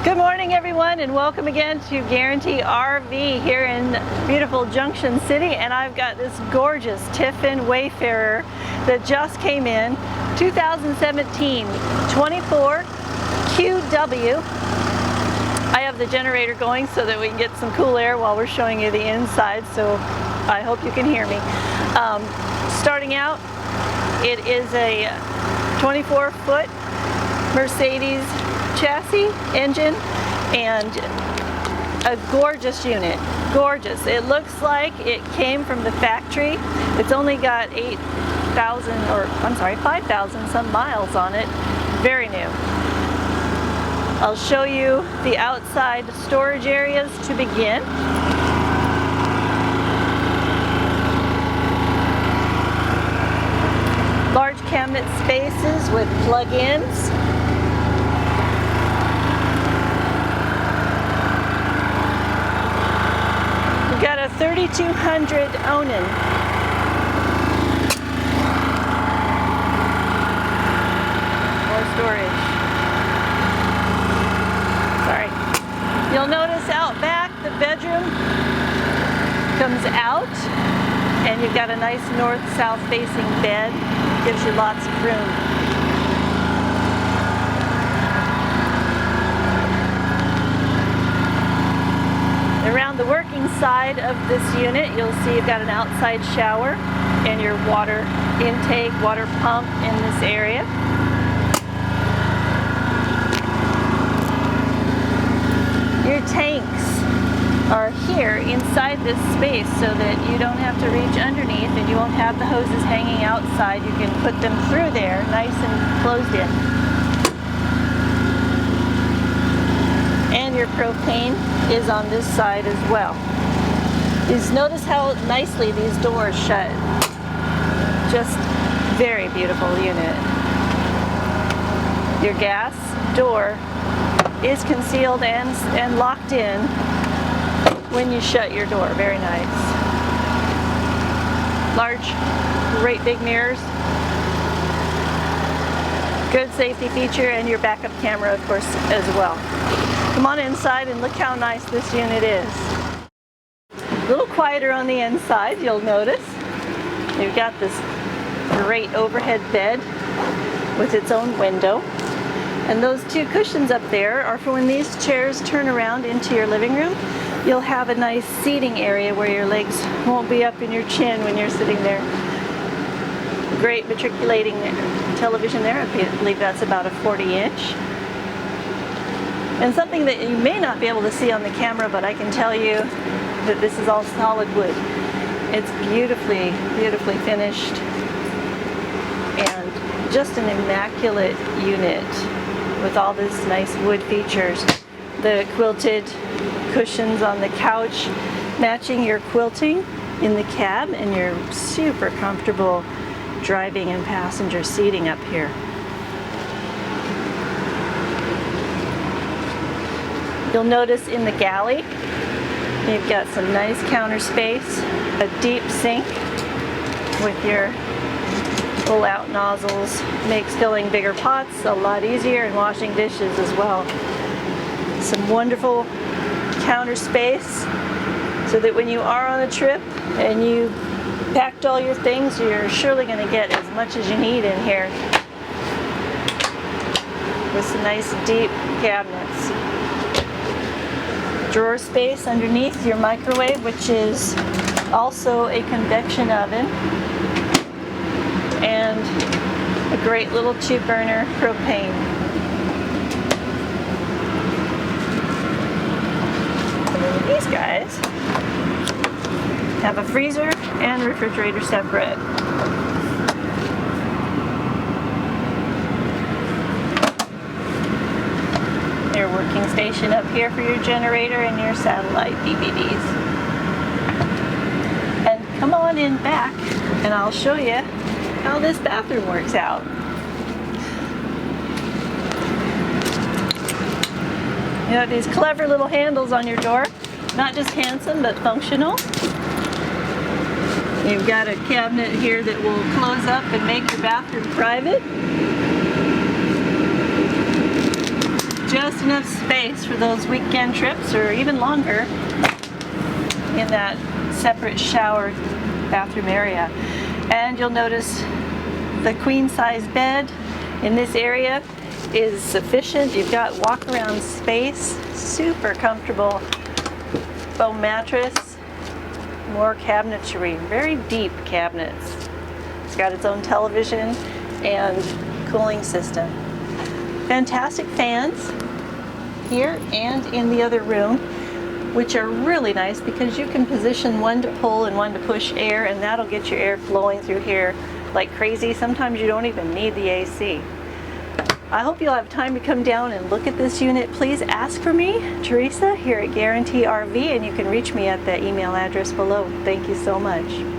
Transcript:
Good morning, everyone, and welcome again to Guaranty RV here in beautiful Junction City. And I've got this gorgeous Tiffin Wayfarer that just came in, 2017 24 QW. I have the generator going so that we can get some cool air while we're showing you the inside, so I hope you can hear me. Starting out, it is a 24-foot Mercedes chassis, engine, and a gorgeous unit. Gorgeous. It looks like it came from the factory. It's only got 5,000 some miles on it. Very new. I'll show you the outside storage areas to begin. Large cabinet spaces with plug-ins. We've got a 3200 Onan. More storage. Sorry. You'll notice out back the bedroom comes out, and you've got a nice north-south facing bed. Gives you lots of room. Around the working side of this unit, you'll see you've got an outside shower and your water intake, water pump in this area. Your tanks are here inside this space so that you don't have to reach underneath and you won't have the hoses hanging outside. You can put them through there, nice and closed in. And your propane is on this side as well. Notice how nicely these doors shut. Just very beautiful unit. Your gas door is concealed and locked in when you shut your door. Very nice. Large, great big mirrors. Good safety feature, and your backup camera, of course, as well. Come on inside and look how nice this unit is. A little quieter on the inside, you'll notice. You've got this great overhead bed with its own window. And those two cushions up there are for when these chairs turn around into your living room. You'll have a nice seating area where your legs won't be up in your chin when you're sitting there. Great matriculating television there. I believe that's about a 40-inch. And something that you may not be able to see on the camera, but I can tell you that this is all solid wood. It's beautifully, beautifully finished, and just an immaculate unit with all these nice wood features. The quilted cushions on the couch matching your quilting in the cab, and your super comfortable driving and passenger seating up here. You'll notice in the galley you've got some nice counter space, a deep sink with your pull-out nozzles. Makes filling bigger pots a lot easier, and washing dishes as well. Some wonderful counter space so that when you are on a trip and you packed all your things, you're surely going to get as much as you need in here, with some nice deep cabinets. Drawer space underneath your microwave, which is also a convection oven, and a great little 2-burner propane. And then these guys have a freezer and refrigerator separate. Your working station up here for your generator and your satellite DVDs. And come on in back and I'll show you how this bathroom works out. You have these clever little handles on your door. Not just handsome, but functional. You've got a cabinet here that will close up and make your bathroom private. just enough space for those weekend trips or even longer in that separate shower bathroom area. And you'll notice the queen size bed in this area is sufficient. You've got walk around space, super comfortable foam mattress, more cabinetry, very deep cabinets. It's got its own television and cooling system. Fantastic fans here and in the other room, which are really nice because you can position one to pull and one to push air, and that'll get your air flowing through here like crazy. Sometimes you don't even need the AC. I hope you'll have time to come down and look at this unit. Please ask for me, Teresa, here at Guaranty RV, and you can reach me at the email address below. Thank you so much.